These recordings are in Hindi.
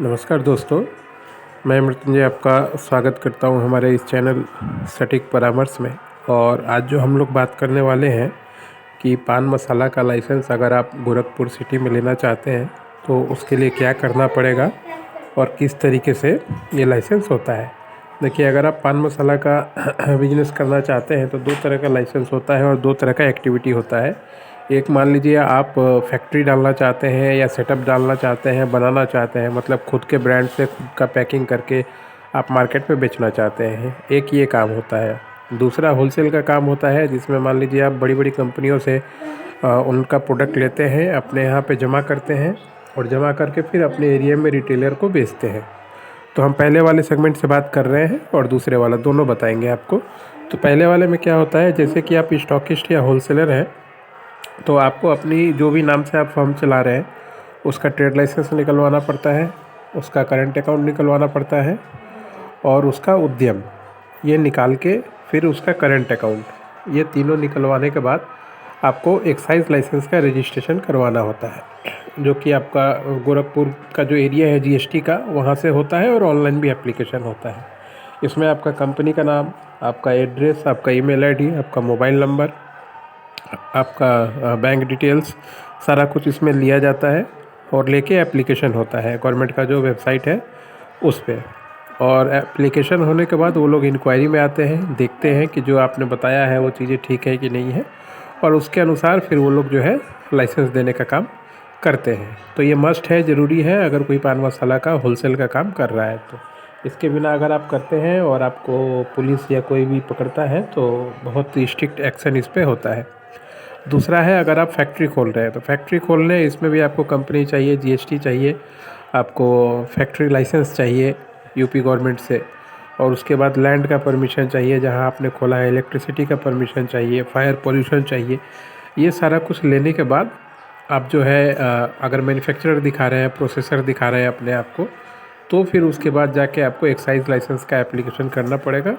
नमस्कार दोस्तों, मैं मृत्युंजय आपका स्वागत करता हूं हमारे इस चैनल सटीक परामर्श में। और आज जो हम लोग बात करने वाले हैं कि पान मसाला का लाइसेंस अगर आप गोरखपुर सिटी में लेना चाहते हैं तो उसके लिए क्या करना पड़ेगा और किस तरीके से ये लाइसेंस होता है। देखिए, अगर आप पान मसाला का बिजनेस करना चाहते हैं तो दो तरह का लाइसेंस होता है और दो तरह का एक्टिविटी होता है। एक मान लीजिए आप फैक्ट्री डालना चाहते हैं या सेटअप डालना चाहते हैं, बनाना चाहते हैं, मतलब खुद के ब्रांड से खुद का पैकिंग करके आप मार्केट में बेचना चाहते हैं, एक ये काम होता है। दूसरा होलसेल का काम होता है, जिसमें मान लीजिए आप बड़ी बड़ी कंपनियों से उनका प्रोडक्ट लेते हैं, अपने यहाँ पे जमा करते हैं और जमा करके फिर अपने एरिया में रिटेलर को बेचते हैं। तो हम पहले वाले सेगमेंट से बात कर रहे हैं और दूसरे वाला, दोनों बताएंगे आपको। तो पहले वाले में क्या होता है, जैसे कि आप स्टॉकिस्ट या होलसेलर हैं तो आपको अपनी जो भी नाम से आप फर्म चला रहे हैं उसका ट्रेड लाइसेंस निकलवाना पड़ता है, उसका करंट अकाउंट निकलवाना पड़ता है और उसका उद्यम ये निकाल के फिर उसका करंट अकाउंट, ये तीनों निकलवाने के बाद आपको एक्साइज लाइसेंस का रजिस्ट्रेशन करवाना होता है, जो कि आपका गोरखपुर का जो एरिया है जीएसटी का, वहाँ से होता है और ऑनलाइन भी एप्लीकेशन होता है। इसमें आपका कंपनी का नाम, आपका एड्रेस, आपका ईमेल आईडी, आपका मोबाइल नंबर, आपका बैंक डिटेल्स, सारा कुछ इसमें लिया जाता है और लेके एप्लीकेशन होता है गवर्नमेंट का जो वेबसाइट है उस पे। और एप्लीकेशन होने के बाद वो लोग इंक्वायरी में आते हैं, देखते हैं कि जो आपने बताया है वो चीज़ें ठीक है कि नहीं है, और उसके अनुसार फिर वो लोग जो है लाइसेंस देने का काम करते हैं। तो ये मस्ट है, ज़रूरी है अगर कोई पान मसाला का होलसेल का काम कर रहा है तो। इसके बिना अगर आप करते हैं और आपको पुलिस या कोई भी पकड़ता है तो बहुत स्ट्रिक्ट एक्शन इस पे होता है। दूसरा है, अगर आप फैक्ट्री खोल रहे हैं तो फैक्ट्री खोलने इसमें भी आपको कंपनी चाहिए, जीएसटी चाहिए, आपको फैक्ट्री लाइसेंस चाहिए यूपी गवर्नमेंट से, और उसके बाद लैंड का परमिशन चाहिए जहां आपने खोला है, इलेक्ट्रिसिटी का परमिशन चाहिए, फायर पोल्यूशन चाहिए। ये सारा कुछ लेने के बाद आप जो है अगर मैन्युफैक्चरर दिखा रहे हैं, प्रोसेसर दिखा रहे हैं अपने आप को, तो फिर उसके बाद जाके आपको एक्साइज लाइसेंस का एप्लीकेशन करना पड़ेगा।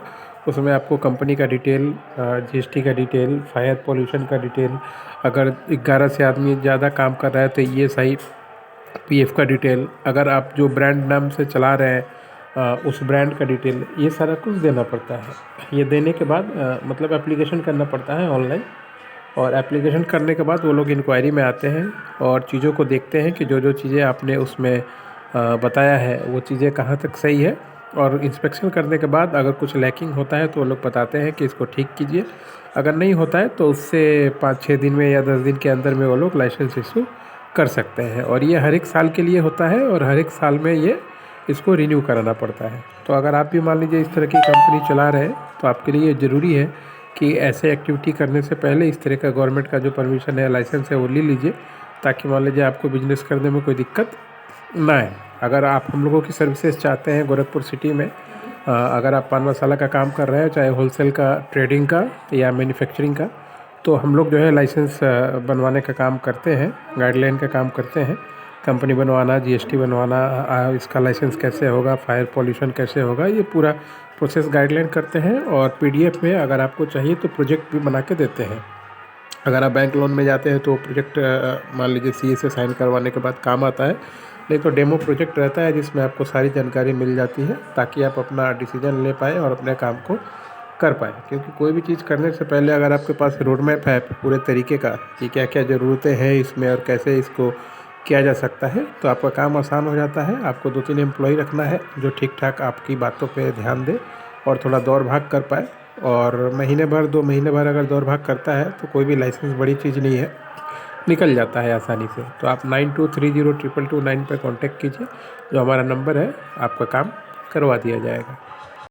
उसमें आपको कंपनी का डिटेल, जीएसटी का डिटेल, फायर पोल्यूशन का डिटेल, अगर 11 से आदमी ज़्यादा काम कर रहा है तो ईएसआई, पीएफ का डिटेल, अगर आप जो ब्रांड नाम से चला रहे हैं उस ब्रांड का डिटेल, ये सारा कुछ देना पड़ता है। ये देने के बाद मतलब एप्लीकेशन करना पड़ता है ऑनलाइन, और एप्लीकेशन करने के बाद वो लोग इंक्वायरी में आते हैं और चीज़ों को देखते हैं कि जो जो चीज़ें आपने उसमें बताया है वो चीज़ें कहाँ तक सही है। और इंस्पेक्शन करने के बाद अगर कुछ लैकिंग होता है तो वो लोग बताते हैं कि इसको ठीक कीजिए। अगर नहीं होता है तो उससे 5-6 दिन में या 10 दिन के अंदर में वो लोग लाइसेंस इशू कर सकते हैं। और ये हर एक साल के लिए होता है और हर एक साल में ये इसको रिन्यू कराना पड़ता है। तो अगर आप भी मान लीजिए इस तरह की कंपनी चला रहे हैं तो आपके लिए ज़रूरी है कि ऐसे एक्टिविटी करने से पहले इस तरह का गवर्नमेंट का जो परमिशन है, लाइसेंस है, वो ले लीजिए, ताकि मान लीजिए आपको बिजनेस करने में कोई दिक्कत ना है। अगर आप हम लोगों की सर्विसेज चाहते हैं गोरखपुर सिटी में, अगर आप पान मसाला का काम कर रहे हैं, चाहे होलसेल का, ट्रेडिंग का या मैन्युफैक्चरिंग का, तो हम लोग जो है लाइसेंस बनवाने का काम करते हैं, गाइडलाइन का काम करते हैं। कंपनी बनवाना, जीएसटी बनवाना, इसका लाइसेंस कैसे होगा, फायर पोल्यूशन कैसे होगा, ये पूरा प्रोसेस गाइडलाइन करते हैं। और पीडीएफ में अगर आपको चाहिए तो प्रोजेक्ट भी बना के देते हैं। अगर आप बैंक लोन में जाते हैं तो प्रोजेक्ट मान लीजिए सीए से साइन करवाने के बाद काम आता है, नहीं तो डेमो प्रोजेक्ट रहता है जिसमें आपको सारी जानकारी मिल जाती है, ताकि आप अपना डिसीजन ले पाएँ और अपने काम को कर पाएँ। क्योंकि कोई भी चीज़ करने से पहले अगर आपके पास रोड मैप है पूरे तरीके का कि क्या क्या ज़रूरतें हैं इसमें और कैसे इसको किया जा सकता है, तो आपका काम आसान हो जाता है। आपको 2-3 एम्प्लॉय रखना है जो ठीक ठाक आपकी बातों पे ध्यान दे और थोड़ा दौड़ भाग कर पाए। और महीने भर, 2 महीने भर अगर दौड़ भाग करता है तो कोई भी लाइसेंस बड़ी चीज़ नहीं है, निकल जाता है आसानी से। तो आप 92302229 पर कॉन्टैक्ट कीजिए, जो हमारा नंबर है, आपका काम करवा दिया जाएगा।